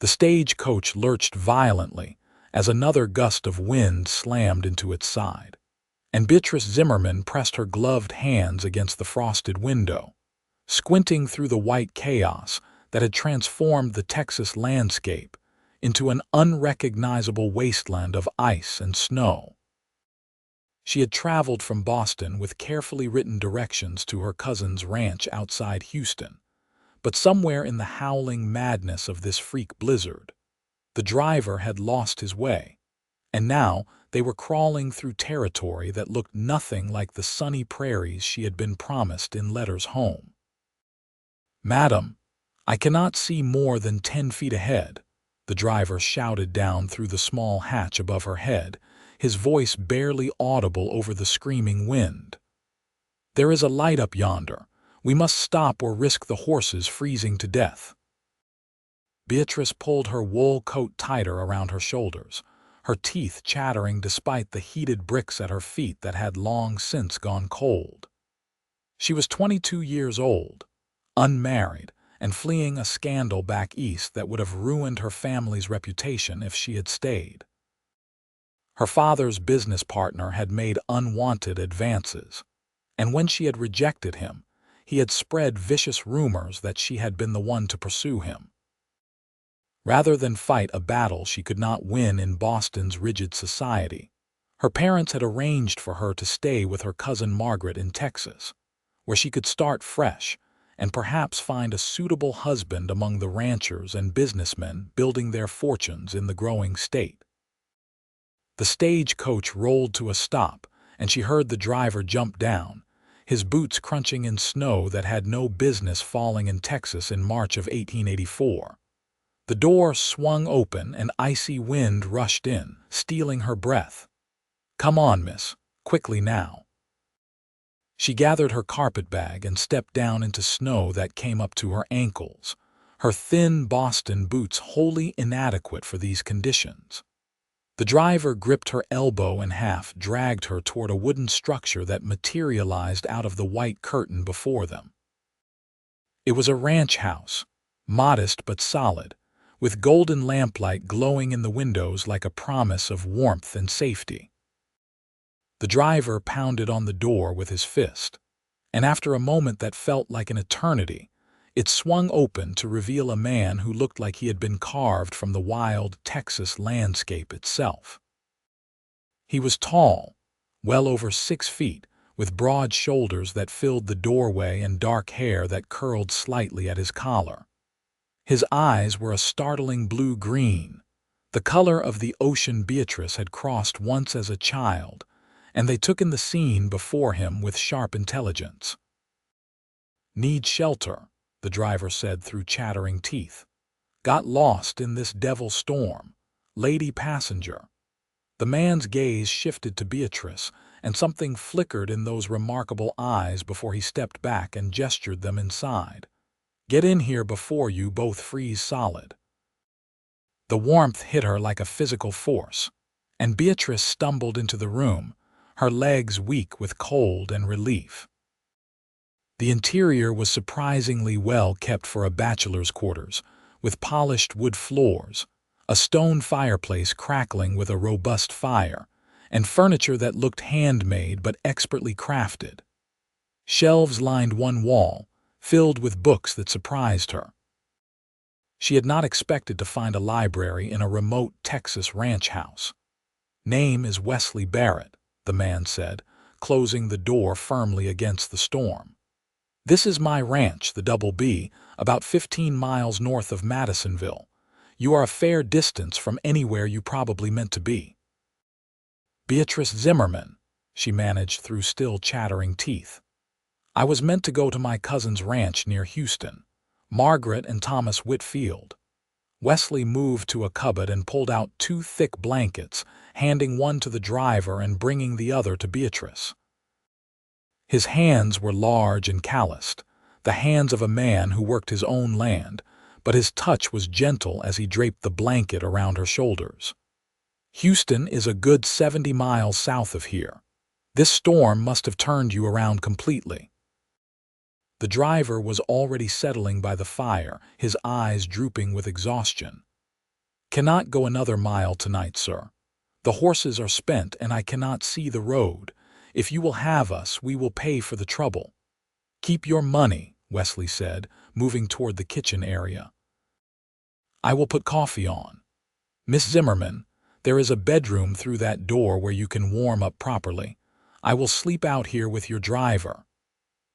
The stagecoach lurched violently as another gust of wind slammed into its side, and Beatrice Zimmerman pressed her gloved hands against the frosted window, squinting through the white chaos that had transformed the Texas landscape into an unrecognizable wasteland of ice and snow. She had traveled from Boston with carefully written directions to her cousin's ranch outside Houston, but somewhere in the howling madness of this freak blizzard, the driver had lost his way, and now they were crawling through territory that looked nothing like the sunny prairies she had been promised in letters home. "Madam, I cannot see more than 10 feet ahead," the driver shouted down through the small hatch above her head, his voice barely audible over the screaming wind. "There is a light up yonder. We must stop or risk the horses freezing to death." Beatrice pulled her wool coat tighter around her shoulders, her teeth chattering despite the heated bricks at her feet that had long since gone cold. She was 22 years old, unmarried, and fleeing a scandal back east that would have ruined her family's reputation if she had stayed. Her father's business partner had made unwanted advances, and when she had rejected him, he had spread vicious rumors that she had been the one to pursue him. Rather than fight a battle she could not win in Boston's rigid society, her parents had arranged for her to stay with her cousin Margaret in Texas, where she could start fresh and perhaps find a suitable husband among the ranchers and businessmen building their fortunes in the growing state. The stagecoach rolled to a stop, and she heard the driver jump down, his boots crunching in snow that had no business falling in Texas in March of 1884. The door swung open and icy wind rushed in, stealing her breath. "Come on, miss, quickly now." She gathered her carpetbag and stepped down into snow that came up to her ankles, her thin Boston boots wholly inadequate for these conditions. The driver gripped her elbow and half dragged her toward a wooden structure that materialized out of the white curtain before them. It was a ranch house, modest but solid, with golden lamplight glowing in the windows like a promise of warmth and safety. The driver pounded on the door with his fist, and after a moment that felt like an eternity, it swung open to reveal a man who looked like he had been carved from the wild Texas landscape itself. He was tall, well over 6 feet, with broad shoulders that filled the doorway and dark hair that curled slightly at his collar. His eyes were a startling blue-green, the color of the ocean Beatrice had crossed once as a child, and they took in the scene before him with sharp intelligence. "Need shelter," the driver said through chattering teeth. "Got lost in this devil storm. Lady passenger." The man's gaze shifted to Beatrice, and something flickered in those remarkable eyes before he stepped back and gestured them inside. "Get in here before you both freeze solid." The warmth hit her like a physical force, and Beatrice stumbled into the room, her legs weak with cold and relief. The interior was surprisingly well kept for a bachelor's quarters, with polished wood floors, a stone fireplace crackling with a robust fire, and furniture that looked handmade but expertly crafted. Shelves lined one wall, filled with books that surprised her. She had not expected to find a library in a remote Texas ranch house. "Name is Wesley Barrett," the man said, closing the door firmly against the storm. "This is my ranch, the Double B, about 15 miles north of Madisonville. You are a fair distance from anywhere you probably meant to be." "Beatrice Zimmerman," she managed through still chattering teeth. "I was meant to go to my cousin's ranch near Houston, Margaret and Thomas Whitfield." Wesley moved to a cupboard and pulled out 2 thick blankets, handing one to the driver and bringing the other to Beatrice. His hands were large and calloused, the hands of a man who worked his own land, but his touch was gentle as he draped the blanket around her shoulders. "Houston is a good 70 miles south of here. This storm must have turned you around completely." The driver was already settling by the fire, his eyes drooping with exhaustion. "Cannot go another mile tonight, sir. The horses are spent and I cannot see the road. If you will have us, we will pay for the trouble." "Keep your money," Wesley said, moving toward the kitchen area. "I will put coffee on. Miss Zimmerman, there is a bedroom through that door where you can warm up properly. I will sleep out here with your driver."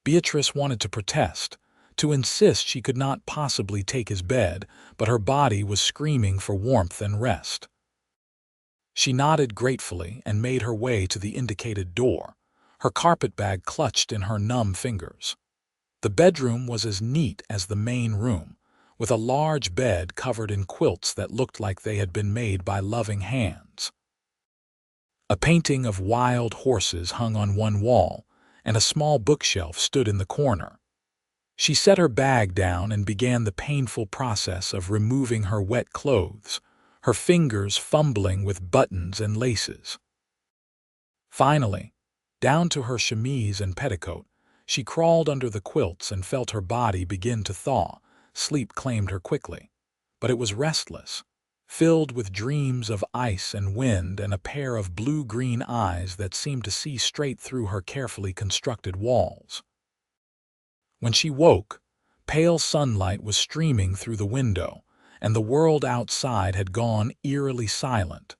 Beatrice wanted to protest, to insist she could not possibly take his bed, but her body was screaming for warmth and rest. She nodded gratefully and made her way to the indicated door, her carpetbag clutched in her numb fingers. The bedroom was as neat as the main room, with a large bed covered in quilts that looked like they had been made by loving hands. A painting of wild horses hung on one wall, and a small bookshelf stood in the corner. She set her bag down and began the painful process of removing her wet clothes, her fingers fumbling with buttons and laces. Finally, down to her chemise and petticoat, she crawled under the quilts and felt her body begin to thaw. Sleep claimed her quickly, but it was restless, filled with dreams of ice and wind and a pair of blue-green eyes that seemed to see straight through her carefully constructed walls. When she woke, pale sunlight was streaming through the window, and the world outside had gone eerily silent.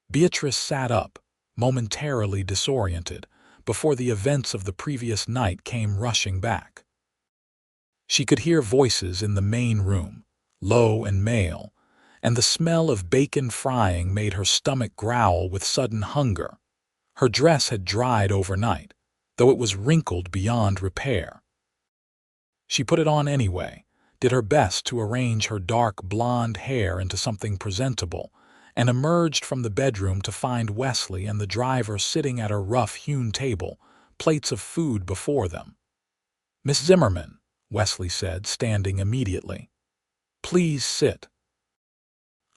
Beatrice sat up, momentarily disoriented, before the events of the previous night came rushing back. She could hear voices in the main room, low and male, and the smell of bacon frying made her stomach growl with sudden hunger. Her dress had dried overnight, though it was wrinkled beyond repair. She put it on anyway, did her best to arrange her dark blonde hair into something presentable, and emerged from the bedroom to find Wesley and the driver sitting at a rough-hewn table, plates of food before them. "Miss Zimmerman," Wesley said, standing immediately. "Please sit.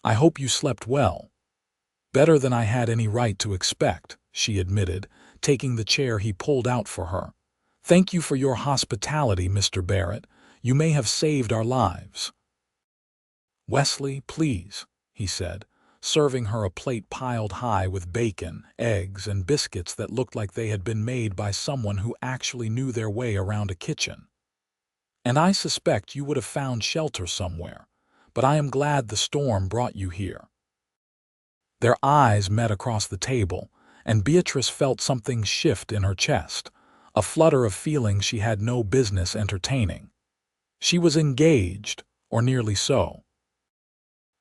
I hope you slept well." "Better than I had any right to expect," she admitted, taking the chair he pulled out for her. "Thank you for your hospitality, Mr. Barrett. You may have saved our lives." "Wesley, please," he said, serving her a plate piled high with bacon, eggs, and biscuits that looked like they had been made by someone who actually knew their way around a kitchen. "And I suspect you would have found shelter somewhere, but I am glad the storm brought you here." Their eyes met across the table, and Beatrice felt something shift in her chest, a flutter of feelings she had no business entertaining. She was engaged, or nearly so.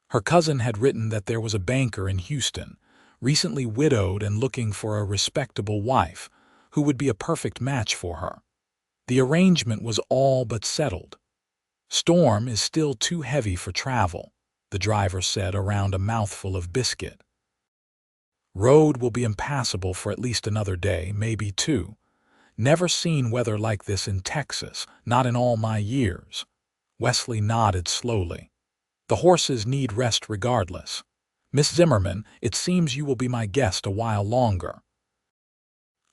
Her cousin had written that there was a banker in Houston, recently widowed and looking for a respectable wife, who would be a perfect match for her. The arrangement was all but settled. "Storm is still too heavy for travel," the driver said around a mouthful of biscuit. "Road will be impassable for at least another day, maybe two. Never seen weather like this in Texas, not in all my years." Wesley nodded slowly. "The horses need rest regardless. Miss Zimmerman, it seems you will be my guest a while longer."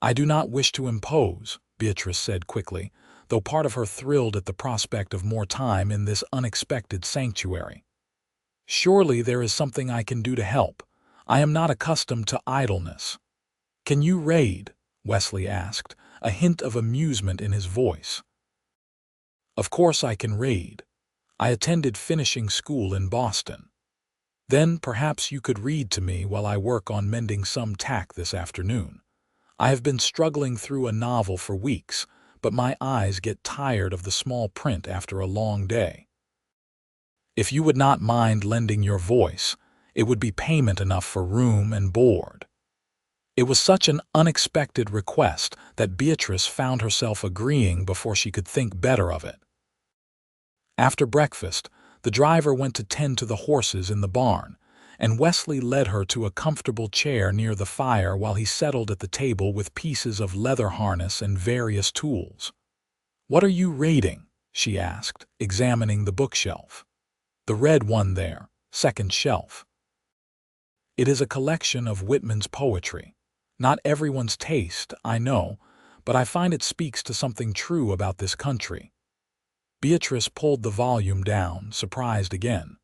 "I do not wish to impose," Beatrice said quickly, though part of her thrilled at the prospect of more time in this unexpected sanctuary. "Surely there is something I can do to help. I am not accustomed to idleness." "Can you raid?" Wesley asked, a hint of amusement in his voice. "Of course I can raid. I attended finishing school in Boston. Then perhaps you could read to me while I work on mending some tack this afternoon. I have been struggling through a novel for weeks, but my eyes get tired of the small print after a long day. If you would not mind lending your voice, it would be payment enough for room and board." It was such an unexpected request that Beatrice found herself agreeing before she could think better of it. After breakfast, the driver went to tend to the horses in the barn, and Wesley led her to a comfortable chair near the fire while he settled at the table with pieces of leather harness and various tools. "What are you raiding?" she asked, examining the bookshelf. "The red one there, second shelf." "It is a collection of Whitman's poetry. Not everyone's taste, I know, but I find it speaks to something true about this country." Beatrice pulled the volume down, surprised again.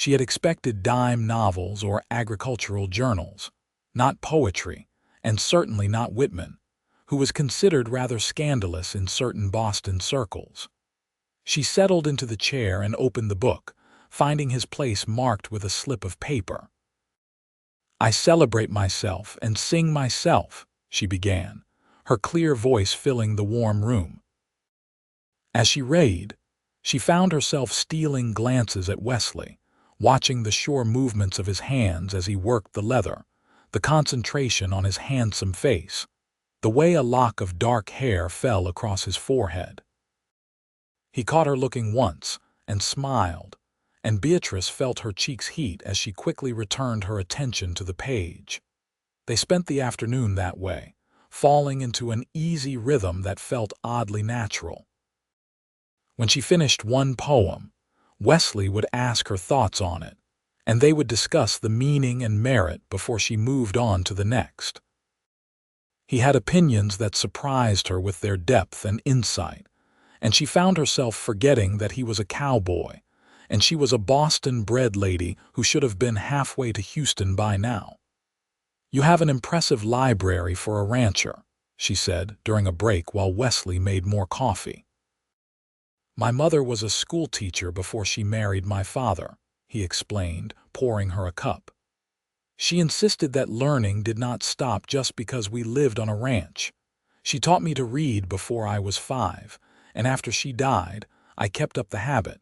She had expected dime novels or agricultural journals, not poetry, and certainly not Whitman, who was considered rather scandalous in certain Boston circles. She settled into the chair and opened the book, finding his place marked with a slip of paper. "I celebrate myself and sing myself," she began, her clear voice filling the warm room. As she read, she found herself stealing glances at Wesley, watching the sure movements of his hands as he worked the leather, the concentration on his handsome face, the way a lock of dark hair fell across his forehead. He caught her looking once and smiled, and Beatrice felt her cheeks heat as she quickly returned her attention to the page. They spent the afternoon that way, falling into an easy rhythm that felt oddly natural. When she finished one poem, Wesley would ask her thoughts on it, and they would discuss the meaning and merit before she moved on to the next. He had opinions that surprised her with their depth and insight, and she found herself forgetting that he was a cowboy, and she was a Boston-bred lady who should have been halfway to Houston by now. "You have an impressive library for a rancher," she said during a break while Wesley made more coffee. "My mother was a schoolteacher before she married my father," he explained, pouring her a cup. "She insisted that learning did not stop just because we lived on a ranch. She taught me to read before I was 5, and after she died, I kept up the habit.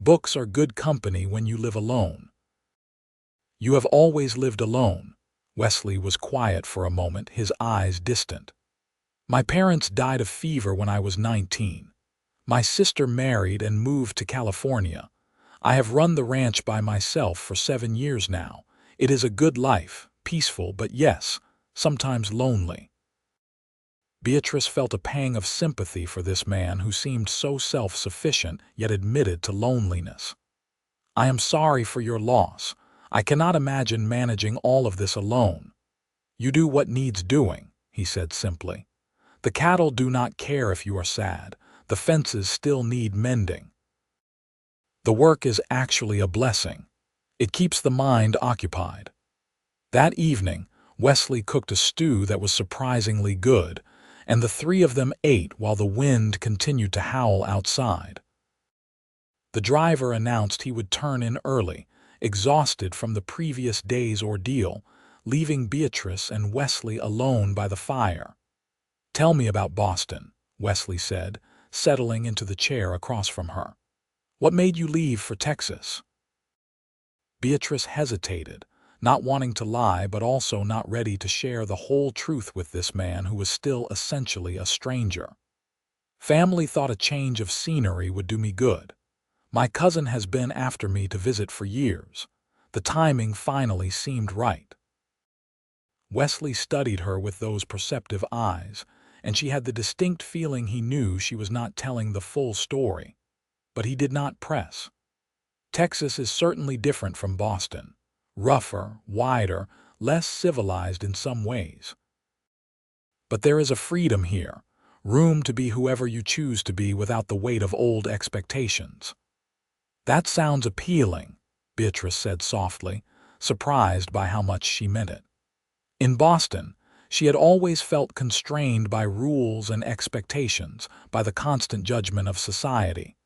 Books are good company when you live alone." "You have always lived alone." Wesley was quiet for a moment, his eyes distant. "My parents died of fever when I was 19. My sister married and moved to California. I have run the ranch by myself for 7 years now. It is a good life, peaceful, but yes, sometimes lonely." Beatrice felt a pang of sympathy for this man who seemed so self-sufficient yet admitted to loneliness. "I am sorry for your loss. I cannot imagine managing all of this alone." "You do what needs doing," he said simply. "The cattle do not care if you are sad. The fences still need mending. The work is actually a blessing. It keeps the mind occupied." That evening, Wesley cooked a stew that was surprisingly good, and the three of them ate while the wind continued to howl outside. The driver announced he would turn in early, exhausted from the previous day's ordeal, leaving Beatrice and Wesley alone by the fire. "Tell me about Boston," Wesley said, settling into the chair across from her. "What made you leave for Texas?" Beatrice hesitated, not wanting to lie but also not ready to share the whole truth with this man who was still essentially a stranger. "Family thought a change of scenery would do me good. My cousin has been after me to visit for years. The timing finally seemed right." Wesley studied her with those perceptive eyes, and she had the distinct feeling he knew she was not telling the full story. But he did not press. "Texas is certainly different from Boston. Rougher, wider, less civilized in some ways. But there is a freedom here, room to be whoever you choose to be without the weight of old expectations." "That sounds appealing," Beatrice said softly, surprised by how much she meant it. In Boston, she had always felt constrained by rules and expectations, by the constant judgment of society.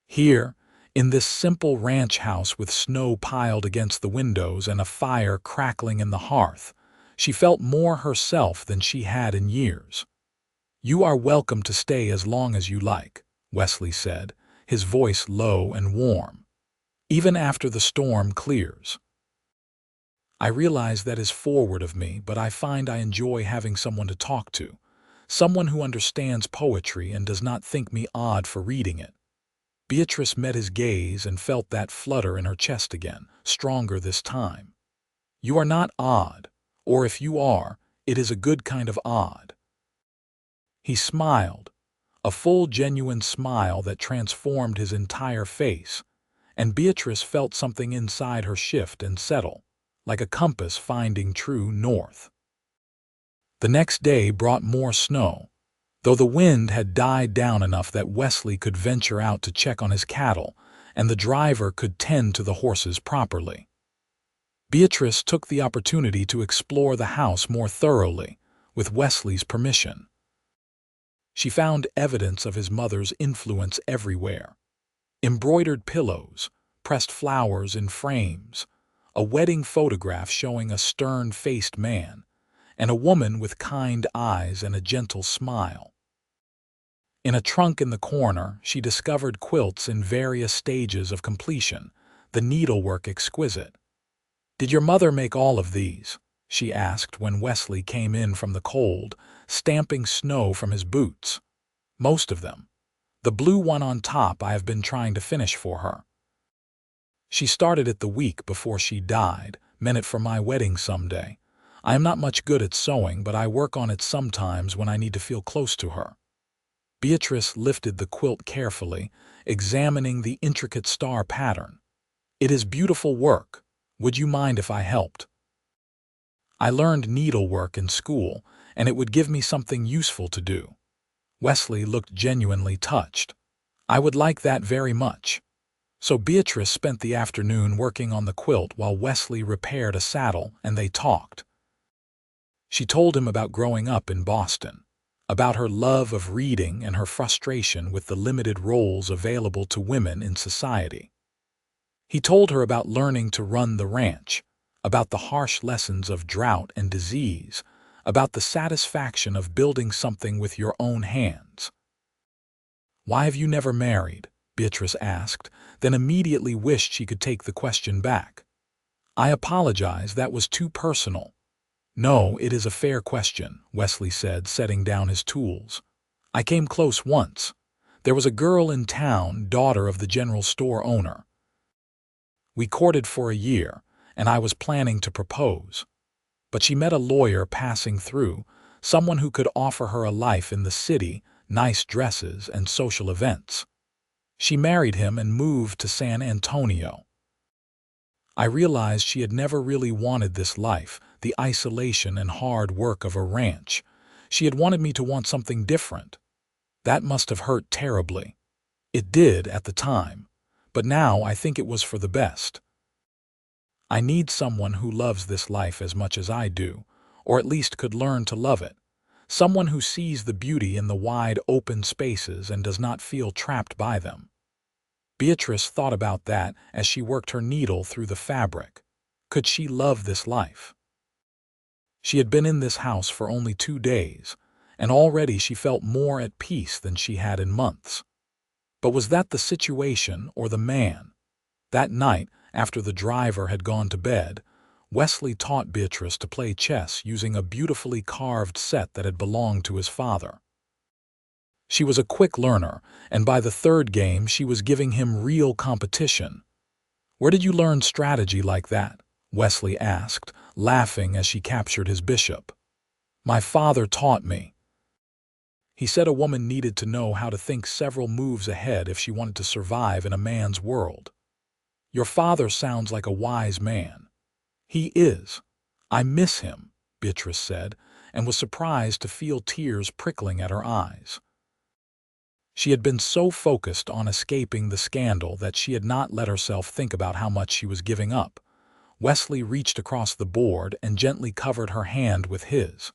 Here, in this simple ranch house with snow piled against the windows and a fire crackling in the hearth, she felt more herself than she had in years. "You are welcome to stay as long as you like," Wesley said, his voice low and warm. "Even after the storm clears. I realize that is forward of me, but I find I enjoy having someone to talk to, someone who understands poetry and does not think me odd for reading it." Beatrice met his gaze and felt that flutter in her chest again, stronger this time. "You are not odd, or if you are, it is a good kind of odd." He smiled, a full genuine smile that transformed his entire face, and Beatrice felt something inside her shift and settle, like a compass finding true north. The next day brought more snow, though the wind had died down enough that Wesley could venture out to check on his cattle, and the driver could tend to the horses properly. Beatrice took the opportunity to explore the house more thoroughly, with Wesley's permission. She found evidence of his mother's influence everywhere. Embroidered pillows, pressed flowers in frames, a wedding photograph showing a stern-faced man, and a woman with kind eyes and a gentle smile. In a trunk in the corner, she discovered quilts in various stages of completion, the needlework exquisite. "Did your mother make all of these?" she asked when Wesley came in from the cold, stamping snow from his boots. "Most of them. The blue one on top I have been trying to finish for her. She started it the week before she died, meant it for my wedding someday. I am not much good at sewing, but I work on it sometimes when I need to feel close to her." Beatrice lifted the quilt carefully, examining the intricate star pattern. "It is beautiful work. Would you mind if I helped? I learned needlework in school, and it would give me something useful to do." Wesley looked genuinely touched. "I would like that very much." So Beatrice spent the afternoon working on the quilt while Wesley repaired a saddle, and they talked. She told him about growing up in Boston, about her love of reading and her frustration with the limited roles available to women in society. He told her about learning to run the ranch, about the harsh lessons of drought and disease, about the satisfaction of building something with your own hands. "Why have you never married?" Beatrice asked, then immediately wished she could take the question back. "I apologize, that was too personal." "No, it is a fair question," Wesley said, setting down his tools. "I came close once. There was a girl in town, daughter of the general store owner. We courted for a year, and I was planning to propose. But she met a lawyer passing through, someone who could offer her a life in the city, nice dresses, and social events. She married him and moved to San Antonio. I realized she had never really wanted this life, the isolation and hard work of a ranch. She had wanted me to want something different. That must have hurt terribly. It did at the time, but now I think it was for the best. I need someone who loves this life as much as I do, or at least could learn to love it. Someone who sees the beauty in the wide open spaces and does not feel trapped by them." Beatrice thought about that as she worked her needle through the fabric. Could she love this life? She had been in this house for only 2 days, and already she felt more at peace than she had in months. But was that the situation or the man? That night, after the driver had gone to bed, Wesley taught Beatrice to play chess using a beautifully carved set that had belonged to his father. She was a quick learner, and by the 3rd game she was giving him real competition. "Where did you learn strategy like that?" Wesley asked, laughing as she captured his bishop. "My father taught me. He said a woman needed to know how to think several moves ahead if she wanted to survive in a man's world." "Your father sounds like a wise man." "He is. I miss him," Beatrice said, and was surprised to feel tears prickling at her eyes. She had been so focused on escaping the scandal that she had not let herself think about how much she was giving up. Wesley reached across the board and gently covered her hand with his.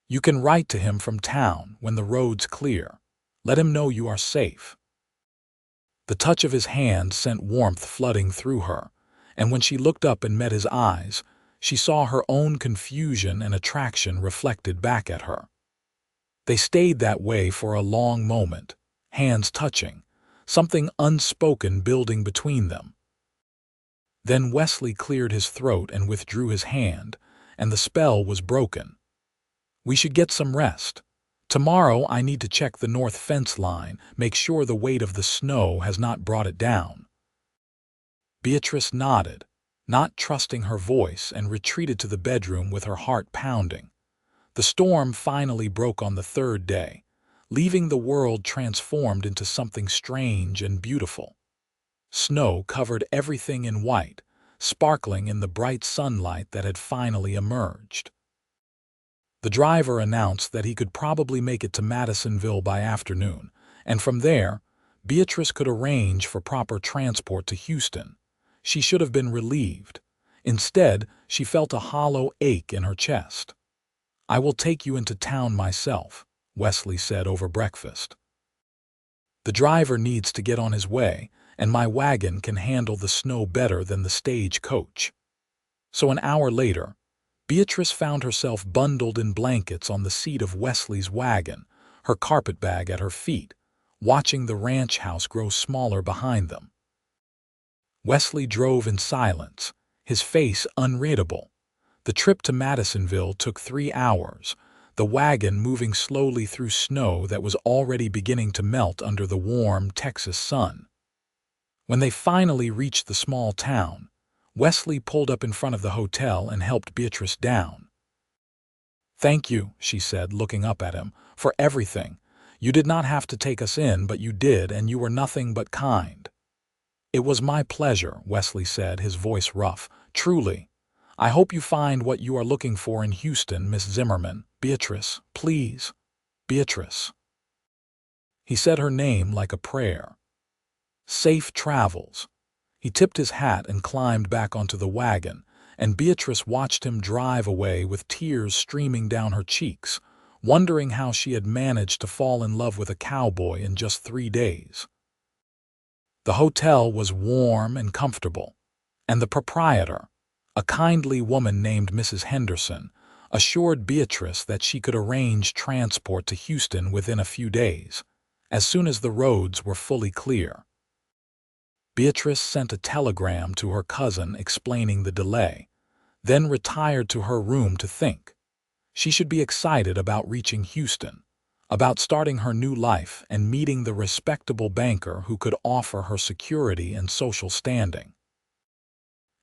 "You can write to him from town when the road's clear. Let him know you are safe." The touch of his hand sent warmth flooding through her, and when she looked up and met his eyes, she saw her own confusion and attraction reflected back at her. They stayed that way for a long moment, hands touching, something unspoken building between them. Then Wesley cleared his throat and withdrew his hand, and the spell was broken. "We should get some rest. Tomorrow I need to check the north fence line, make sure the weight of the snow has not brought it down." Beatrice nodded, not trusting her voice, and retreated to the bedroom with her heart pounding. The storm finally broke on the 3rd day, leaving the world transformed into something strange and beautiful. Snow covered everything in white, sparkling in the bright sunlight that had finally emerged. The driver announced that he could probably make it to Madisonville by afternoon, and from there, Beatrice could arrange for proper transport to Houston. She should have been relieved. Instead, she felt a hollow ache in her chest. "I will take you into town myself," Wesley said over breakfast. "The driver needs to get on his way, and my wagon can handle the snow better than the stage coach." So an hour later, Beatrice found herself bundled in blankets on the seat of Wesley's wagon, her carpetbag at her feet, watching the ranch house grow smaller behind them. Wesley drove in silence, his face unreadable. The trip to Madisonville took 3 hours, the wagon moving slowly through snow that was already beginning to melt under the warm Texas sun. When they finally reached the small town, Wesley pulled up in front of the hotel and helped Beatrice down. "Thank you," she said, looking up at him, "for everything. You did not have to take us in, but you did, and you were nothing but kind." "It was my pleasure," Wesley said, his voice rough. "Truly. I hope you find what you are looking for in Houston, Miss Zimmerman. Beatrice, please. Beatrice." He said her name like a prayer. "Safe travels." He tipped his hat and climbed back onto the wagon, and Beatrice watched him drive away with tears streaming down her cheeks, wondering how she had managed to fall in love with a cowboy in just 3 days. The hotel was warm and comfortable, and the proprietor, a kindly woman named Mrs. Henderson, assured Beatrice that she could arrange transport to Houston within a few days, as soon as the roads were fully clear. Beatrice sent a telegram to her cousin explaining the delay, then retired to her room to think. She should be excited about reaching Houston, about starting her new life and meeting the respectable banker who could offer her security and social standing.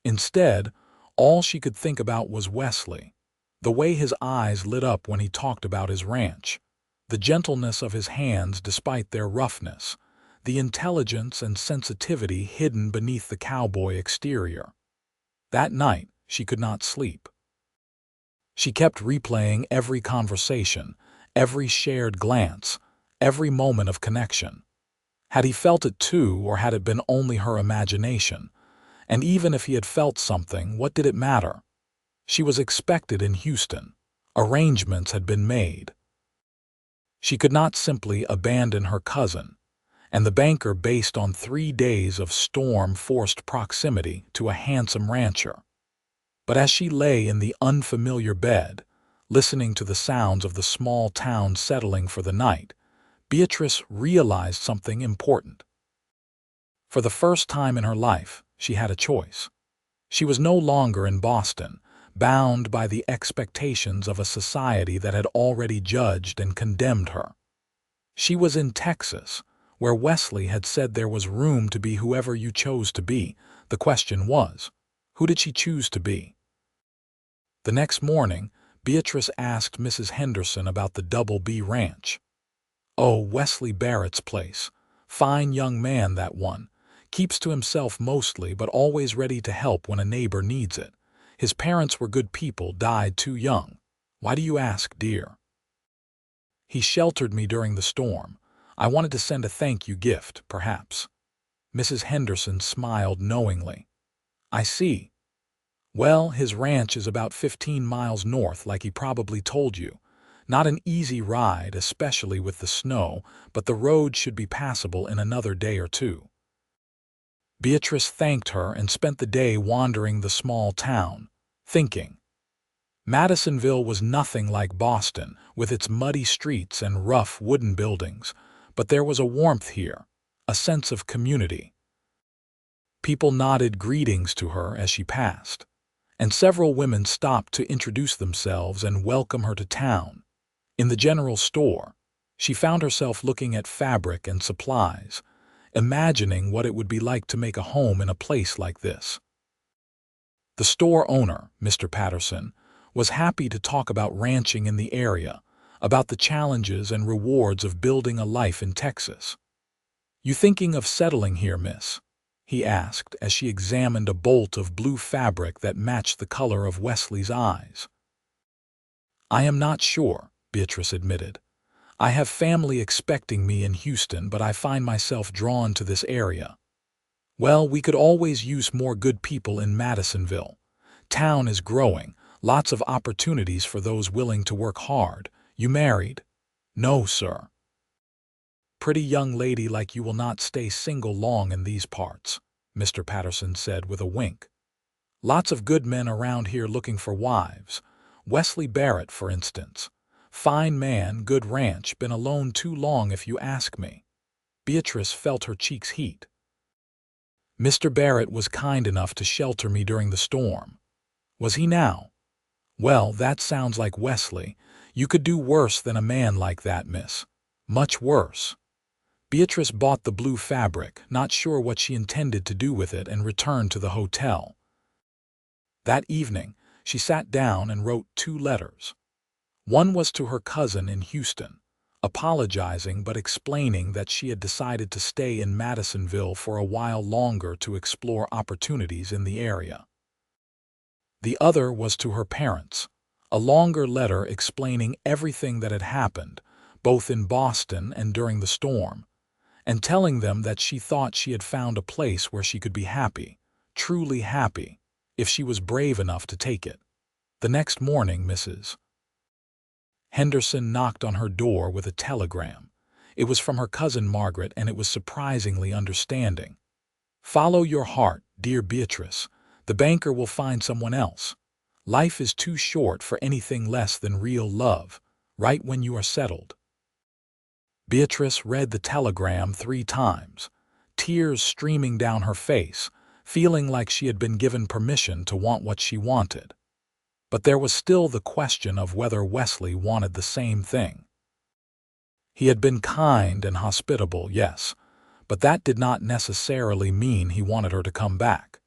Instead, all she could think about was Wesley, the way his eyes lit up when he talked about his ranch, the gentleness of his hands despite their roughness, the intelligence and sensitivity hidden beneath the cowboy exterior. That night, she could not sleep. She kept replaying every conversation, every shared glance, every moment of connection. Had he felt it too, or had it been only her imagination? And even if he had felt something, what did it matter? She was expected in Houston. Arrangements had been made. She could not simply abandon her cousin, and the banker based on 3 days of storm-forced proximity to a handsome rancher. But as she lay in the unfamiliar bed, listening to the sounds of the small town settling for the night, Beatrice realized something important. For the first time in her life, she had a choice. She was no longer in Boston, bound by the expectations of a society that had already judged and condemned her. She was in Texas, where Wesley had said there was room to be whoever you chose to be. The question was, who did she choose to be? The next morning, Beatrice asked Mrs. Henderson about the Double B Ranch. "Oh, Wesley Barrett's place. Fine young man, that one. Keeps to himself mostly, but always ready to help when a neighbor needs it. His parents were good people, died too young. Why do you ask, dear?" "He sheltered me during the storm. I wanted to send a thank you gift, perhaps." Mrs. Henderson smiled knowingly. "I see. Well, his ranch is about 15 miles north, like he probably told you. Not an easy ride, especially with the snow, but the road should be passable in another day or two." Beatrice thanked her and spent the day wandering the small town, thinking. Madisonville was nothing like Boston, with its muddy streets and rough wooden buildings, but there was a warmth here, a sense of community. People nodded greetings to her as she passed, and several women stopped to introduce themselves and welcome her to town. In the general store, she found herself looking at fabric and supplies, imagining what it would be like to make a home in a place like this. The store owner, Mr. Patterson, was happy to talk about ranching in the area, about the challenges and rewards of building a life in Texas. "You thinking of settling here, miss?" he asked as she examined a bolt of blue fabric that matched the color of Wesley's eyes. "I am not sure," Beatrice admitted. I have family expecting me in Houston, but I find myself drawn to this area. Well, we could always use more good people in Madisonville. Town is growing, lots of opportunities for those willing to work hard. You married? No, sir. Pretty young lady like you will not stay single long in these parts, Mr. Patterson said with a wink. Lots of good men around here looking for wives. Wesley Barrett, for instance. Fine man, good ranch, been alone too long if you ask me. Beatrice felt her cheeks heat. Mr. Barrett was kind enough to shelter me during the storm. Was he now? Well, that sounds like Wesley. You could do worse than a man like that, miss. Much worse. Beatrice bought the blue fabric, not sure what she intended to do with it, and returned to the hotel. That evening, she sat down and wrote 2 letters. One was to her cousin in Houston, apologizing but explaining that she had decided to stay in Madisonville for a while longer to explore opportunities in the area. The other was to her parents, a longer letter explaining everything that had happened, both in Boston and during the storm, and telling them that she thought she had found a place where she could be happy, truly happy, if she was brave enough to take it. The next morning, Mrs. Henderson knocked on her door with a telegram. It was from her cousin Margaret, and it was surprisingly understanding. Follow your heart, dear Beatrice. The banker will find someone else. Life is too short for anything less than real love, right when you are settled. Beatrice read the telegram 3 times, tears streaming down her face, feeling like she had been given permission to want what she wanted. But there was still the question of whether Wesley wanted the same thing. He had been kind and hospitable, yes, but that did not necessarily mean he wanted her to come back.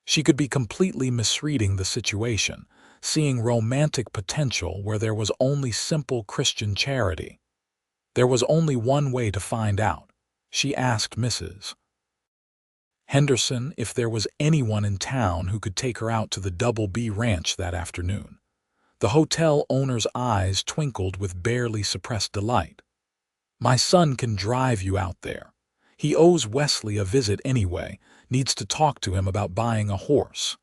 She could be completely misreading the situation, seeing romantic potential where there was only simple Christian charity. There was only one way to find out. She asked Mrs. Henderson if there was anyone in town who could take her out to the Double B Ranch that afternoon. The hotel owner's eyes twinkled with barely suppressed delight. My son can drive you out there. He owes Wesley a visit anyway, needs to talk to him about buying a horse.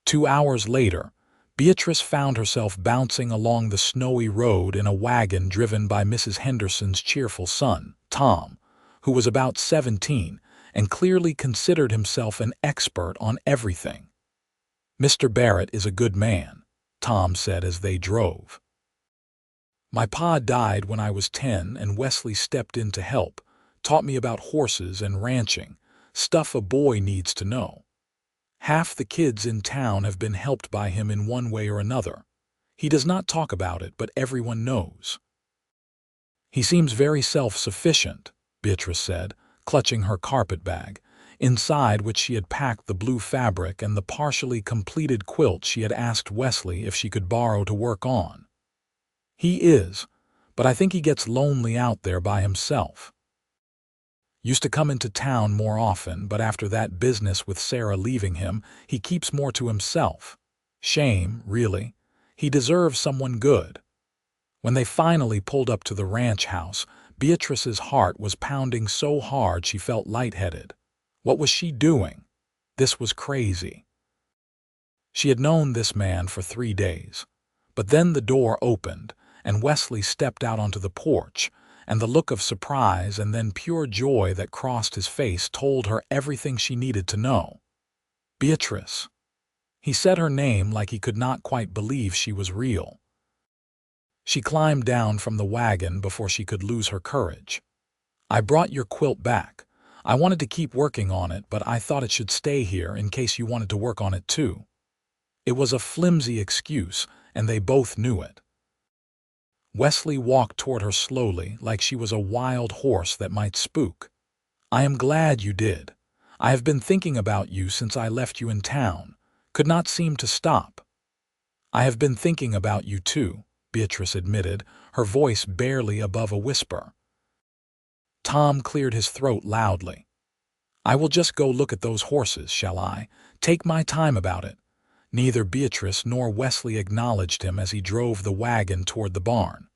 2 hours later, Beatrice found herself bouncing along the snowy road in a wagon driven by Mrs. Henderson's cheerful son, Tom, who was about 17 and clearly considered himself an expert on everything. Mr. Barrett is a good man, Tom said as they drove. My pa died when I was 10 and Wesley stepped in to help, taught me about horses and ranching, stuff a boy needs to know. Half the kids in town have been helped by him in one way or another. He does not talk about it, but everyone knows. He seems very self-sufficient, Beatrice said, clutching her carpet bag, inside which she had packed the blue fabric and the partially completed quilt she had asked Wesley if she could borrow to work on. He is, but I think he gets lonely out there by himself. Used to come into town more often, but after that business with Sarah leaving him, he keeps more to himself. Shame, really. He deserves someone good. When they finally pulled up to the ranch house, Beatrice's heart was pounding so hard she felt lightheaded. What was she doing? This was crazy. She had known this man for 3 days. But then the door opened, and Wesley stepped out onto the porch, and the look of surprise and then pure joy that crossed his face told her everything she needed to know. Beatrice. He said her name like he could not quite believe she was real. She climbed down from the wagon before she could lose her courage. I brought your quilt back. I wanted to keep working on it, but I thought it should stay here in case you wanted to work on it too. It was a flimsy excuse, and they both knew it. Wesley walked toward her slowly, like she was a wild horse that might spook. I am glad you did. I have been thinking about you since I left you in town. Could not seem to stop. I have been thinking about you too, Beatrice admitted, her voice barely above a whisper. Tom cleared his throat loudly. I will just go look at those horses, shall I? Take my time about it. Neither Beatrice nor Wesley acknowledged him as he drove the wagon toward the barn.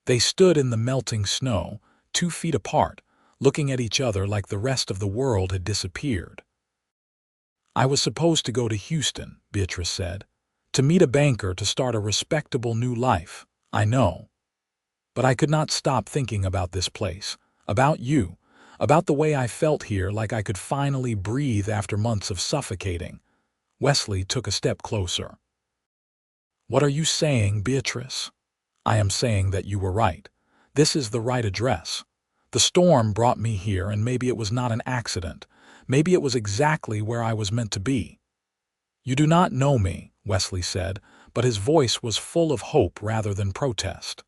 They stood in the melting snow, 2 feet apart, looking at each other like the rest of the world had disappeared. "I was supposed to go to Houston," Beatrice said, "to meet a banker to start a respectable new life, I know. But I could not stop thinking about this place, about you, about the way I felt here, like I could finally breathe after months of suffocating." Wesley took a step closer. "What are you saying, Beatrice?" "I am saying that you were right. This is the right address. The storm brought me here, and maybe it was not an accident. Maybe it was exactly where I was meant to be." "You do not know me," Wesley said, but his voice was full of hope rather than protest.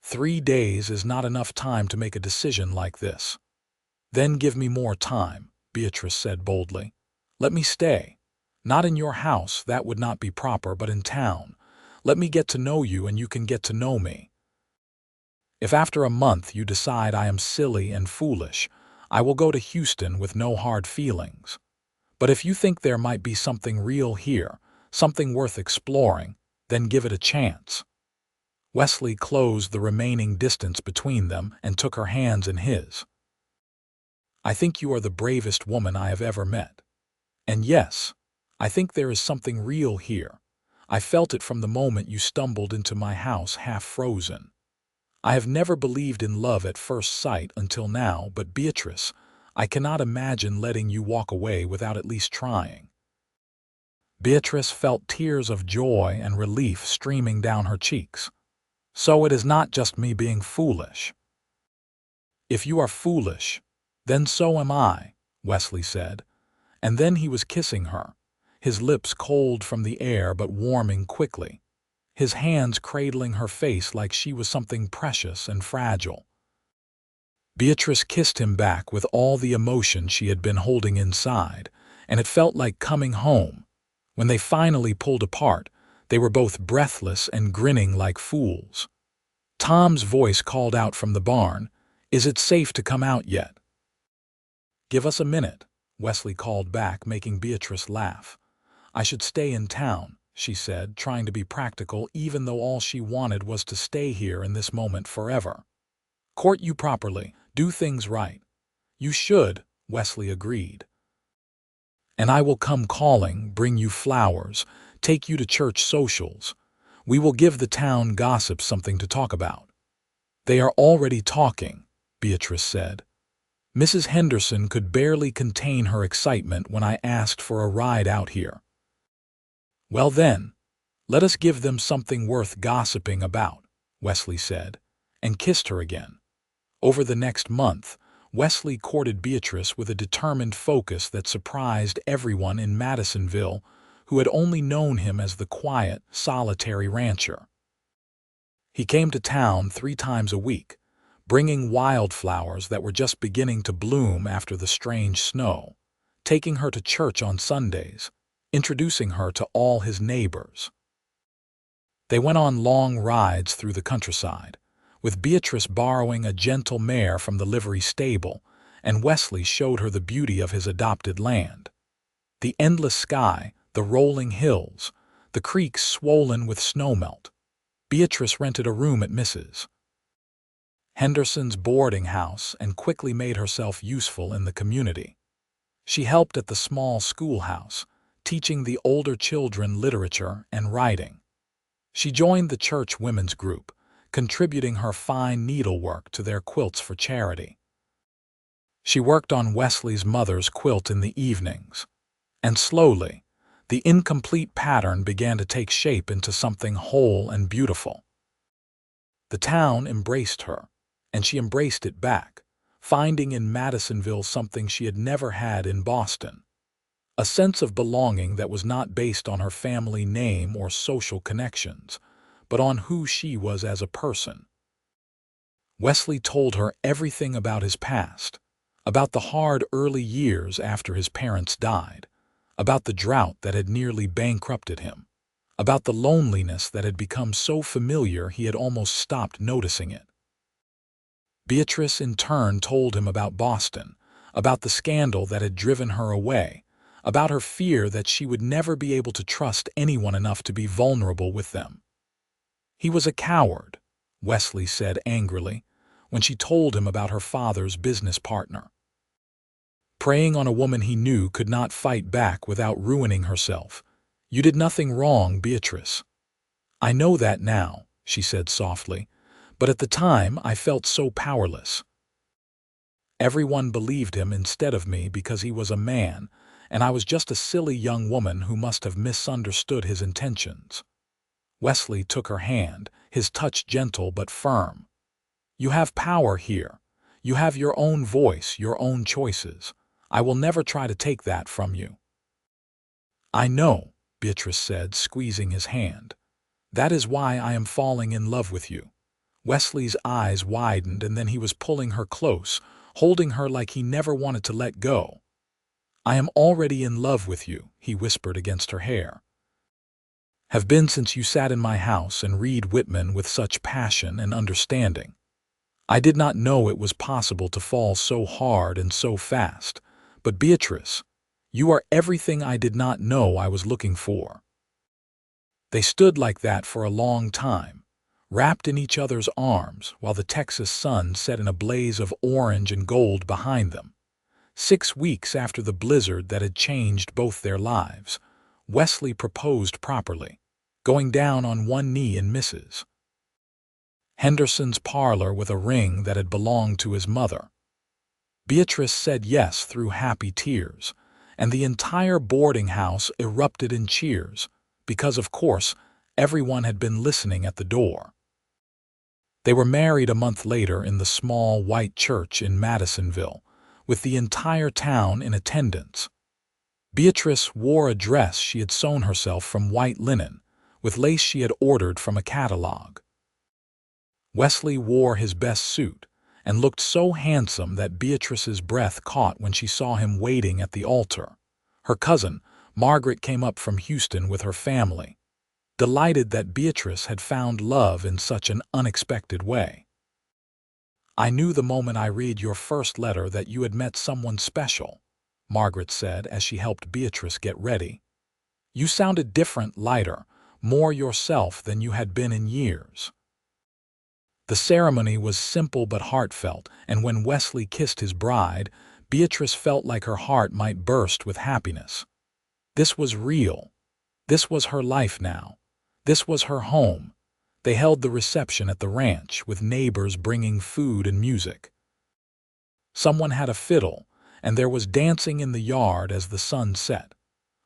3 days is not enough time to make a decision like this." "Then give me more time," Beatrice said boldly. "Let me stay. Not in your house, that would not be proper, but in town. Let me get to know you and you can get to know me. If after a month you decide I am silly and foolish, I will go to Houston with no hard feelings. But if you think there might be something real here, something worth exploring, then give it a chance." Wesley closed the remaining distance between them and took her hands in his. "I think you are the bravest woman I have ever met. And yes, I think there is something real here. I felt it from the moment you stumbled into my house half frozen. I have never believed in love at first sight until now, but Beatrice, I cannot imagine letting you walk away without at least trying." Beatrice felt tears of joy and relief streaming down her cheeks. "So it is not just me being foolish." "If you are foolish, then so am I," Wesley said. And then he was kissing her, his lips cold from the air but warming quickly, his hands cradling her face like she was something precious and fragile. Beatrice kissed him back with all the emotion she had been holding inside, and it felt like coming home. When they finally pulled apart, they were both breathless and grinning like fools. Tom's voice called out from the barn, "Is it safe to come out yet?" "Give us a minute," Wesley called back, making Beatrice laugh. "I should stay in town," she said, trying to be practical even though all she wanted was to stay here in this moment forever. "Court you properly, do things right." "You should," Wesley agreed. "And I will come calling, bring you flowers, take you to church socials. We will give the town gossip something to talk about." "They are already talking," Beatrice said. "Mrs. Henderson could barely contain her excitement when I asked for a ride out here." "Well then, let us give them something worth gossiping about," Wesley said, and kissed her again. Over the next month, Wesley courted Beatrice with a determined focus that surprised everyone in Madisonville who had only known him as the quiet, solitary rancher. He came to town 3 times a week, bringing wildflowers that were just beginning to bloom after the strange snow, taking her to church on Sundays, introducing her to all his neighbors. They went on long rides through the countryside, with Beatrice borrowing a gentle mare from the livery stable, and Wesley showed her the beauty of his adopted land. The endless sky, the rolling hills, the creeks swollen with snowmelt. Beatrice rented a room at Mrs. Henderson's boarding house and quickly made herself useful in the community. She helped at the small schoolhouse, teaching the older children literature and writing. She joined the church women's group, contributing her fine needlework to their quilts for charity. She worked on Wesley's mother's quilt in the evenings, and slowly, the incomplete pattern began to take shape into something whole and beautiful. The town embraced her, and she embraced it back, finding in Madisonville something she had never had in Boston, a sense of belonging that was not based on her family name or social connections, but on who she was as a person. Wesley told her everything about his past, about the hard early years after his parents died, about the drought that had nearly bankrupted him, about the loneliness that had become so familiar he had almost stopped noticing it. Beatrice in turn told him about Boston, about the scandal that had driven her away, about her fear that she would never be able to trust anyone enough to be vulnerable with them. He was a coward, Wesley said angrily, when she told him about her father's business partner. Preying on a woman he knew could not fight back without ruining herself. You did nothing wrong, Beatrice. I know that now, she said softly, but at the time I felt so powerless. Everyone believed him instead of me because he was a man, and I was just a silly young woman who must have misunderstood his intentions. Wesley took her hand, his touch gentle but firm. You have power here. You have your own voice, your own choices. I will never try to take that from you. I know, Beatrice said, squeezing his hand. That is why I am falling in love with you. Wesley's eyes widened, and then he was pulling her close, holding her like he never wanted to let go. I am already in love with you, he whispered against her hair. Have been since you sat in my house and read Whitman with such passion and understanding. I did not know it was possible to fall so hard and so fast, but Beatrice, you are everything I did not know I was looking for. They stood like that for a long time, wrapped in each other's arms while the Texas sun set in a blaze of orange and gold behind them. 6 weeks after the blizzard that had changed both their lives, Wesley proposed properly, going down on one knee in Mrs. Henderson's parlor with a ring that had belonged to his mother. Beatrice said yes through happy tears, and the entire boarding house erupted in cheers, because, of course, everyone had been listening at the door. They were married a month later in the small white church in Madisonville, with the entire town in attendance. Beatrice wore a dress she had sewn herself from white linen, with lace she had ordered from a catalog. Wesley wore his best suit and looked so handsome that Beatrice's breath caught when she saw him waiting at the altar. Her cousin, Margaret, came up from Houston with her family, delighted that Beatrice had found love in such an unexpected way. I knew the moment I read your first letter that you had met someone special, Margaret said as she helped Beatrice get ready. You sounded different, lighter, more yourself than you had been in years. The ceremony was simple but heartfelt, and when Wesley kissed his bride, Beatrice felt like her heart might burst with happiness. This was real. This was her life now. This was her home. They held the reception at the ranch, with neighbors bringing food and music. Someone had a fiddle, and there was dancing in the yard as the sun set.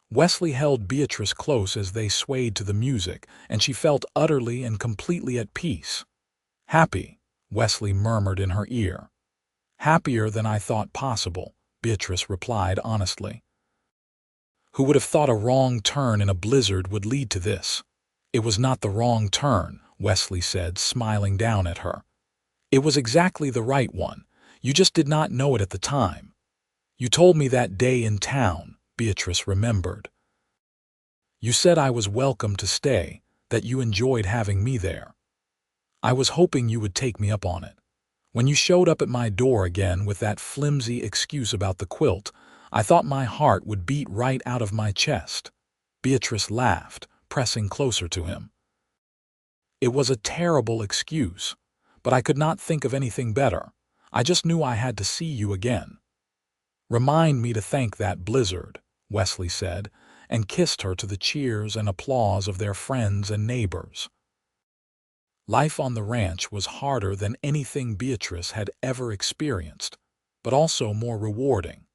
Wesley held Beatrice close as they swayed to the music, and she felt utterly and completely at peace. Happy, Wesley murmured in her ear. Happier than I thought possible, Beatrice replied honestly. Who would have thought a wrong turn in a blizzard would lead to this? It was not the wrong turn, Wesley said, smiling down at her. It was exactly the right one. You just did not know it at the time. You told me that day in town, Beatrice remembered. You said I was welcome to stay, that you enjoyed having me there. I was hoping you would take me up on it. When you showed up at my door again with that flimsy excuse about the quilt, I thought my heart would beat right out of my chest. Beatrice laughed, pressing closer to him. It was a terrible excuse, but I could not think of anything better. I just knew I had to see you again. Remind me to thank that blizzard, Wesley said, and kissed her to the cheers and applause of their friends and neighbors. Life on the ranch was harder than anything Beatrice had ever experienced, but also more rewarding.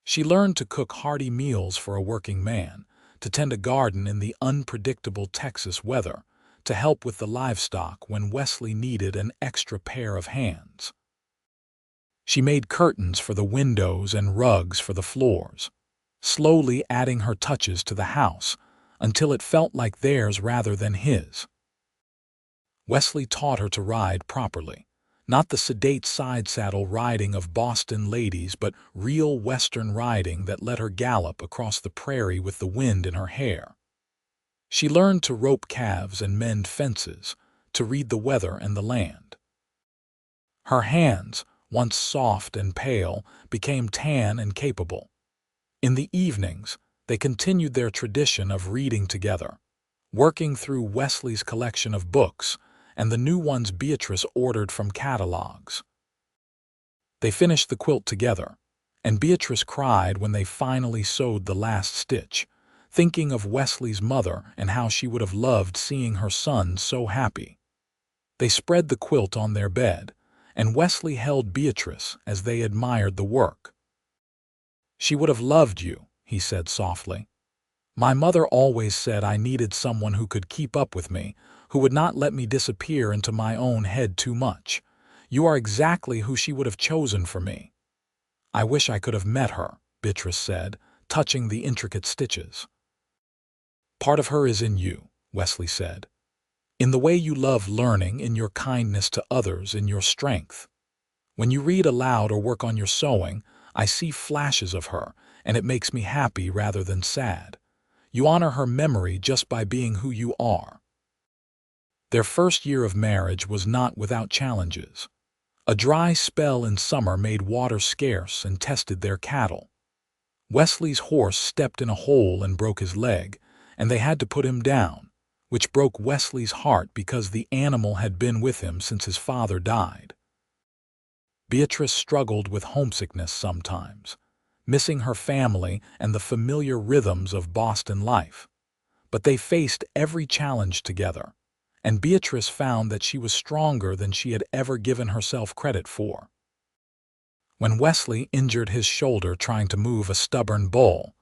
She learned to cook hearty meals for a working man, to tend a garden in the unpredictable Texas weather, to help with the livestock when Wesley needed an extra pair of hands. She made curtains for the windows and rugs for the floors, slowly adding her touches to the house until it felt like theirs rather than his. Wesley taught her to ride properly, not the sedate side-saddle riding of Boston ladies, but real Western riding that let her gallop across the prairie with the wind in her hair. She learned to rope calves and mend fences, to read the weather and the land. Her hands, once soft and pale, became tan and capable. In the evenings, they continued their tradition of reading together, working through Wesley's collection of books and the new ones Beatrice ordered from catalogs. They finished the quilt together, and Beatrice cried when they finally sewed the last stitch, thinking of Wesley's mother and how she would have loved seeing her son so happy. They spread the quilt on their bed, and Wesley held Beatrice as they admired the work. "She would have loved you," he said softly. "My mother always said I needed someone who could keep up with me, who would not let me disappear into my own head too much. You are exactly who she would have chosen for me." "I wish I could have met her," Beatrice said, touching the intricate stitches. "Part of her is in you," Wesley said. "In the way you love learning, in your kindness to others, in your strength. When you read aloud or work on your sewing, I see flashes of her, and it makes me happy rather than sad. You honor her memory just by being who you are." Their first year of marriage was not without challenges. A dry spell in summer made water scarce and tested their cattle. Wesley's horse stepped in a hole and broke his leg, and they had to put him down, which broke Wesley's heart because the animal had been with him since his father died. Beatrice struggled with homesickness sometimes, missing her family and the familiar rhythms of Boston life. But they faced every challenge together, and Beatrice found that she was stronger than she had ever given herself credit for. When Wesley injured his shoulder trying to move a stubborn bull,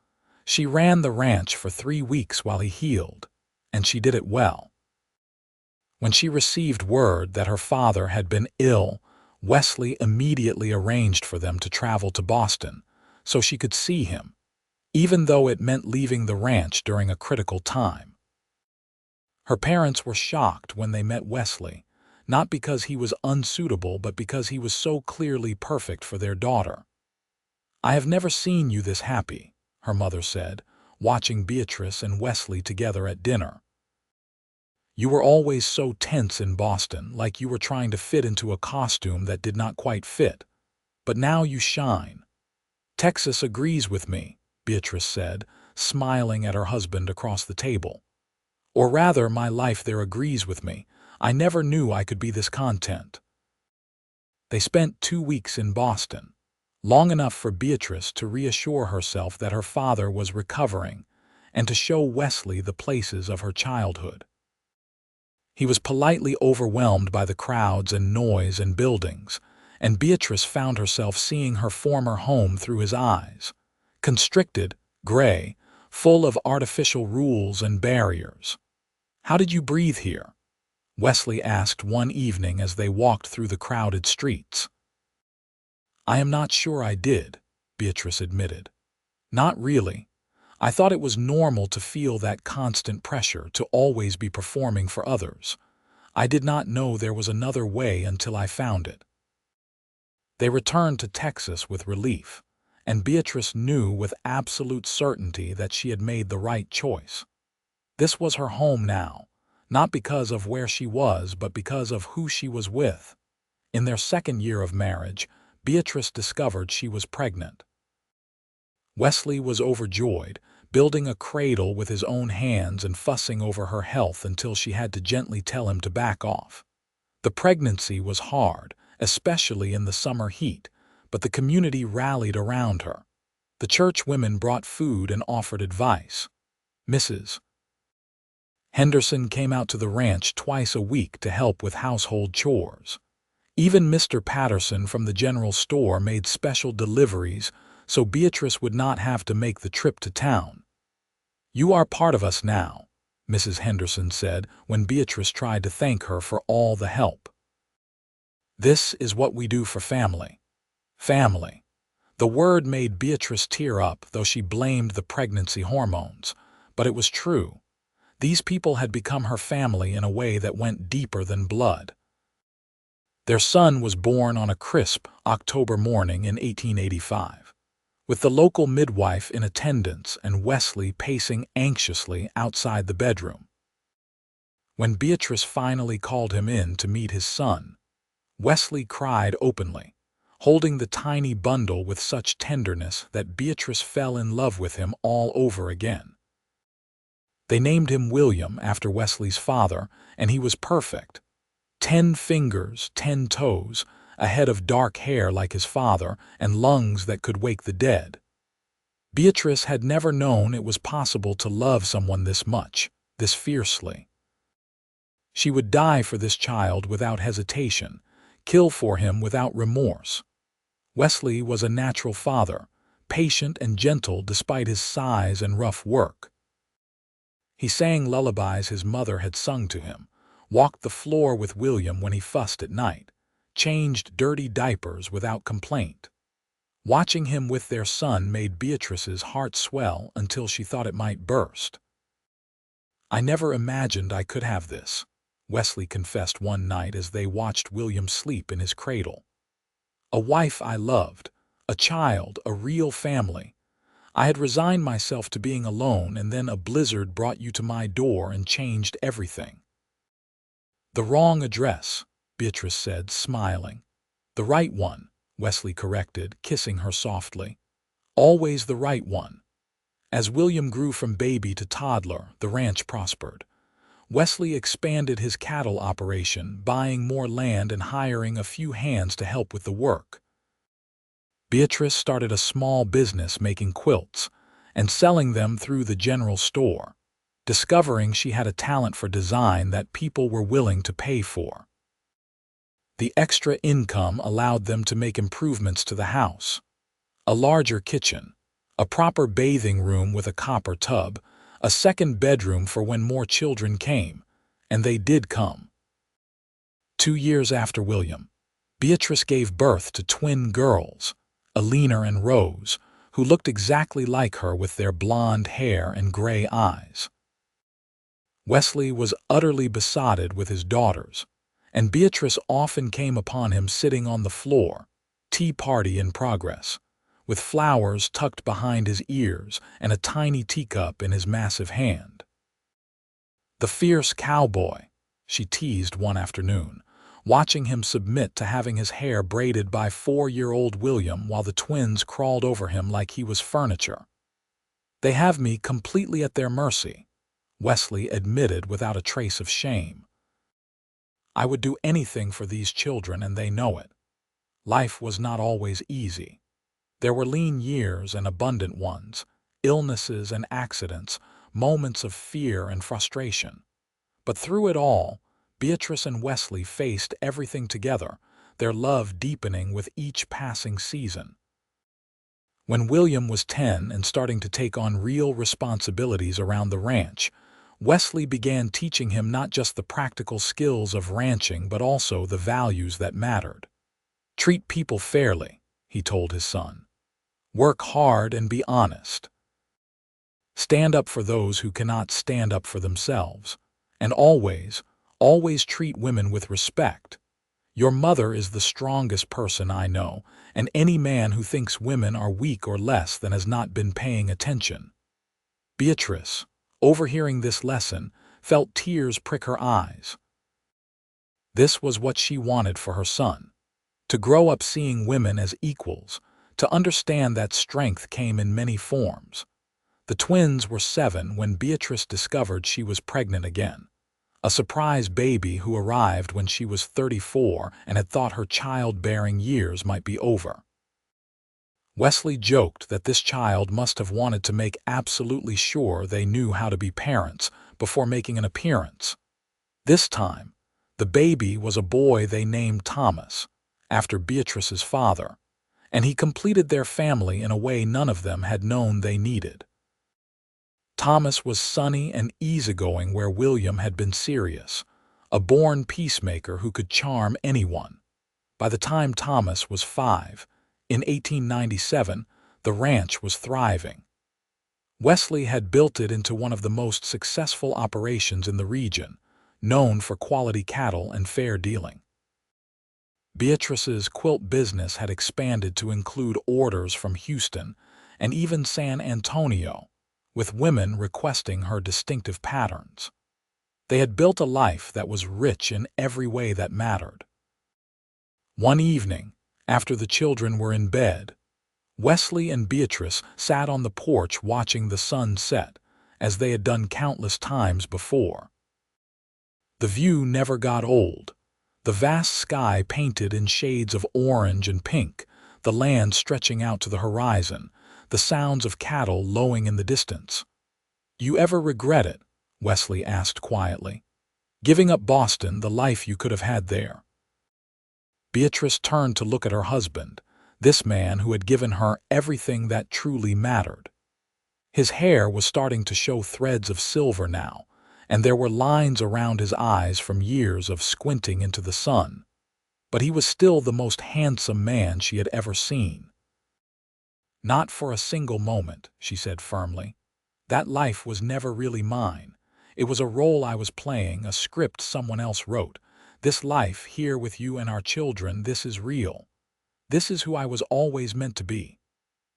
she ran the ranch for 3 weeks while he healed, and she did it well. When she received word that her father had been ill, Wesley immediately arranged for them to travel to Boston so she could see him, even though it meant leaving the ranch during a critical time. Her parents were shocked when they met Wesley, not because he was unsuitable but because he was so clearly perfect for their daughter. "I have never seen you this happy," her mother said, watching Beatrice and Wesley together at dinner. "You were always so tense in Boston, like you were trying to fit into a costume that did not quite fit. But now you shine." "Texas agrees with me," Beatrice said, smiling at her husband across the table. "Or rather, my life there agrees with me. I never knew I could be this content." They spent 2 weeks in Boston, long enough for Beatrice to reassure herself that her father was recovering and to show Wesley the places of her childhood. He was politely overwhelmed by the crowds and noise and buildings, and Beatrice found herself seeing her former home through his eyes, constricted, gray, full of artificial rules and barriers. "How did you breathe here?" Wesley asked one evening as they walked through the crowded streets. "I am not sure I did," Beatrice admitted. "Not really. I thought it was normal to feel that constant pressure to always be performing for others. I did not know there was another way until I found it." They returned to Texas with relief, and Beatrice knew with absolute certainty that she had made the right choice. This was her home now, not because of where she was, but because of who she was with. In their second year of marriage, Beatrice discovered she was pregnant. Wesley was overjoyed, building a cradle with his own hands and fussing over her health until she had to gently tell him to back off. The pregnancy was hard, especially in the summer heat, but the community rallied around her. The church women brought food and offered advice. Mrs. Henderson came out to the ranch twice a week to help with household chores. Even Mr. Patterson from the general store made special deliveries so Beatrice would not have to make the trip to town. "You are part of us now," Mrs. Henderson said when Beatrice tried to thank her for all the help. "This is what we do for family." Family. The word made Beatrice tear up, though she blamed the pregnancy hormones. But it was true. These people had become her family in a way that went deeper than blood. Their son was born on a crisp October morning in 1885, with the local midwife in attendance and Wesley pacing anxiously outside the bedroom. When Beatrice finally called him in to meet his son, Wesley cried openly, holding the tiny bundle with such tenderness that Beatrice fell in love with him all over again. They named him William after Wesley's father, and he was perfect. 10 fingers, 10 toes, a head of dark hair like his father, and lungs that could wake the dead. Beatrice had never known it was possible to love someone this much, this fiercely. She would die for this child without hesitation, kill for him without remorse. Wesley was a natural father, patient and gentle despite his size and rough work. He sang lullabies his mother had sung to him, walked the floor with William when he fussed at night, changed dirty diapers without complaint. Watching him with their son made Beatrice's heart swell until she thought it might burst. "I never imagined I could have this," Wesley confessed one night as they watched William sleep in his cradle. "A wife I loved, a child, a real family. I had resigned myself to being alone, and then a blizzard brought you to my door and changed everything." "The wrong address," Beatrice said, smiling. "The right one," Wesley corrected, kissing her softly. "Always the right one." As William grew from baby to toddler, the ranch prospered. Wesley expanded his cattle operation, buying more land and hiring a few hands to help with the work. Beatrice started a small business making quilts and selling them through the general store, discovering she had a talent for design that people were willing to pay for. The extra income allowed them to make improvements to the house: a larger kitchen, a proper bathing room with a copper tub, a second bedroom for when more children came, and they did come. 2 years after William, Beatrice gave birth to twin girls, Alina and Rose, who looked exactly like her with their blonde hair and gray eyes. Wesley was utterly besotted with his daughters, and Beatrice often came upon him sitting on the floor, tea party in progress, with flowers tucked behind his ears and a tiny teacup in his massive hand. "The fierce cowboy," she teased one afternoon, watching him submit to having his hair braided by 4-year-old William while the twins crawled over him like he was furniture. "They have me completely at their mercy," Wesley admitted without a trace of shame. "I would do anything for these children, and they know it." Life was not always easy. There were lean years and abundant ones, illnesses and accidents, moments of fear and frustration. But through it all, Beatrice and Wesley faced everything together, their love deepening with each passing season. When William was 10 and starting to take on real responsibilities around the ranch, Wesley began teaching him not just the practical skills of ranching but also the values that mattered. "Treat people fairly," he told his son. "Work hard and be honest. Stand up for those who cannot stand up for themselves. And always, always treat women with respect. Your mother is the strongest person I know, and any man who thinks women are weak or less than has not been paying attention." Beatrice, overhearing this lesson, felt tears prick her eyes. This was what she wanted for her son: to grow up seeing women as equals, to understand that strength came in many forms. The twins were 7 when Beatrice discovered she was pregnant again, a surprise baby who arrived when she was 34 and had thought her childbearing years might be over. Wesley joked that this child must have wanted to make absolutely sure they knew how to be parents before making an appearance. This time, the baby was a boy they named Thomas, after Beatrice's father, and he completed their family in a way none of them had known they needed. Thomas was sunny and easygoing where William had been serious, a born peacemaker who could charm anyone. By the time Thomas was 5, in 1897, the ranch was thriving. Wesley had built it into one of the most successful operations in the region, known for quality cattle and fair dealing. Beatrice's quilt business had expanded to include orders from Houston and even San Antonio, with women requesting her distinctive patterns. They had built a life that was rich in every way that mattered. One evening, after the children were in bed, Wesley and Beatrice sat on the porch watching the sun set, as they had done countless times before. The view never got old. The vast sky painted in shades of orange and pink, the land stretching out to the horizon, the sounds of cattle lowing in the distance. "You ever regret it?" Wesley asked quietly. "Giving up Boston, the life you could have had there?" Beatrice turned to look at her husband, this man who had given her everything that truly mattered. His hair was starting to show threads of silver now, and there were lines around his eyes from years of squinting into the sun. But he was still the most handsome man she had ever seen. "Not for a single moment," she said firmly. "That life was never really mine. It was a role I was playing, a script someone else wrote. This life, here with you and our children, this is real. This is who I was always meant to be."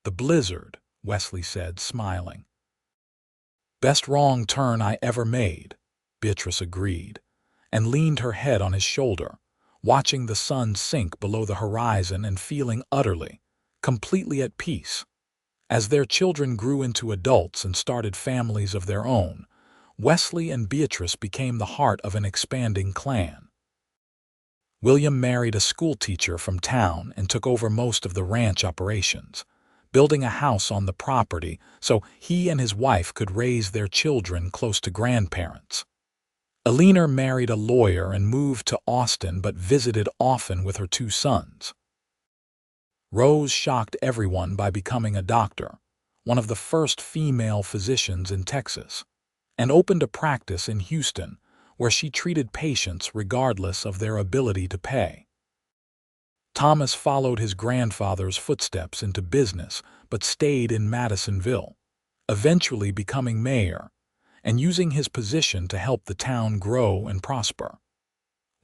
"The blizzard," Wesley said, smiling. "Best wrong turn I ever made," Beatrice agreed, and leaned her head on his shoulder, watching the sun sink below the horizon and feeling utterly, completely at peace. As their children grew into adults and started families of their own, Wesley and Beatrice became the heart of an expanding clan. William married a schoolteacher from town and took over most of the ranch operations, building a house on the property so he and his wife could raise their children close to grandparents. Eleanor married a lawyer and moved to Austin but visited often with her 2 sons. Rose shocked everyone by becoming a doctor, one of the first female physicians in Texas, and opened a practice in Houston where she treated patients regardless of their ability to pay. Thomas followed his grandfather's footsteps into business but stayed in Madisonville, eventually becoming mayor and using his position to help the town grow and prosper.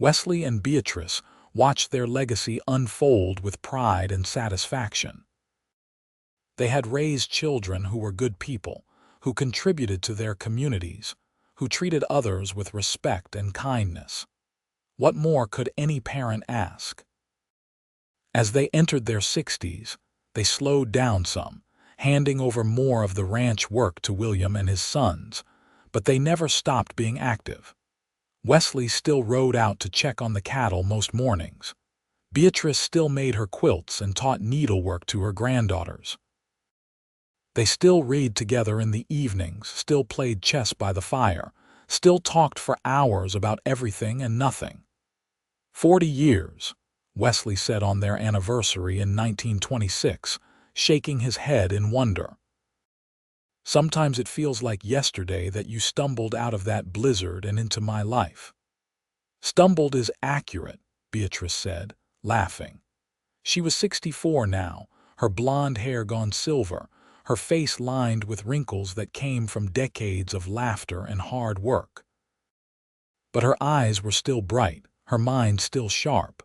Wesley and Beatrice watched their legacy unfold with pride and satisfaction. They had raised children who were good people, who contributed to their communities, who treated others with respect and kindness. What more could any parent ask? As they entered their 60s, they slowed down some, handing over more of the ranch work to William and his sons, but they never stopped being active. Wesley still rode out to check on the cattle most mornings. Beatrice still made her quilts and taught needlework to her granddaughters. They still read together in the evenings, still played chess by the fire, still talked for hours about everything and nothing. 40 years, Wesley said on their anniversary in 1926, shaking his head in wonder. "Sometimes it feels like yesterday that you stumbled out of that blizzard and into my life." "Stumbled is accurate," Beatrice said, laughing. She was 64 now, her blonde hair gone silver, her face lined with wrinkles that came from decades of laughter and hard work. But her eyes were still bright, her mind still sharp.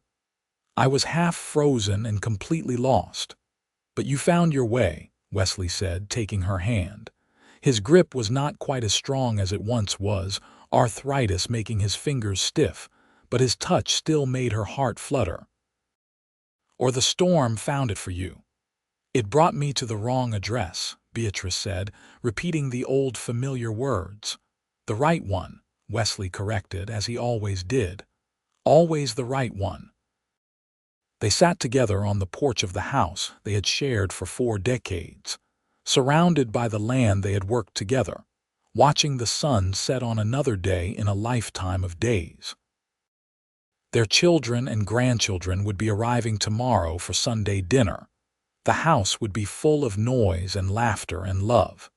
"I was half frozen and completely lost. But you found your way," Wesley said, taking her hand. His grip was not quite as strong as it once was, arthritis making his fingers stiff, but his touch still made her heart flutter. "Or the storm found it for you." "It brought me to the wrong address," Beatrice said, repeating the old familiar words. "The right one," Wesley corrected, as he always did. "Always the right one." They sat together on the porch of the house they had shared for 4 decades, surrounded by the land they had worked together, watching the sun set on another day in a lifetime of days. Their children and grandchildren would be arriving tomorrow for Sunday dinner. The house would be full of noise and laughter and love.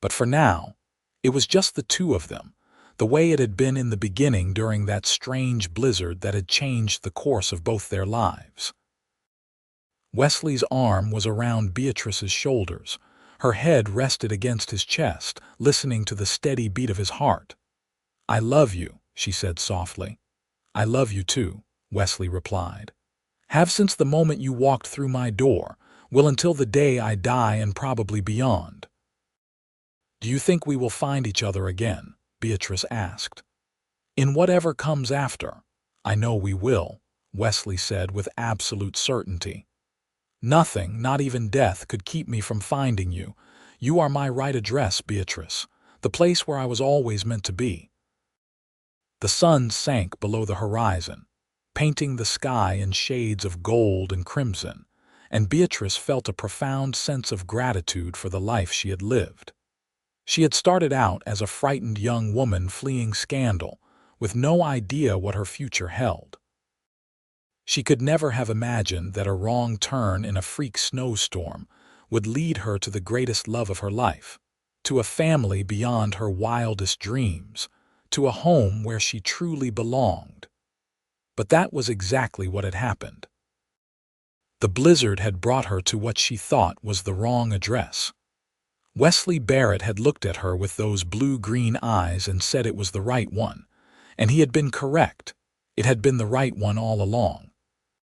But for now, it was just the 2 of them, the way it had been in the beginning during that strange blizzard that had changed the course of both their lives. Wesley's arm was around Beatrice's shoulders. Her head rested against his chest, listening to the steady beat of his heart. "I love you," she said softly. "I love you too," Wesley replied. "Have since the moment you walked through my door, will until the day I die and probably beyond." "Do you think we will find each other again?" Beatrice asked. "In whatever comes after, I know we will," Wesley said with absolute certainty. "Nothing, not even death, could keep me from finding you. You are my right address, Beatrice, the place where I was always meant to be." The sun sank below the horizon. painting the sky in shades of gold and crimson, and Beatrice felt a profound sense of gratitude for the life she had lived. She had started out as a frightened young woman fleeing scandal, with no idea what her future held. She could never have imagined that a wrong turn in a freak snowstorm would lead her to the greatest love of her life, to a family beyond her wildest dreams, to a home where she truly belonged. But that was exactly what had happened. The blizzard had brought her to what she thought was the wrong address. Wesley Barrett had looked at her with those blue-green eyes and said it was the right one, and he had been correct. It had been the right one all along.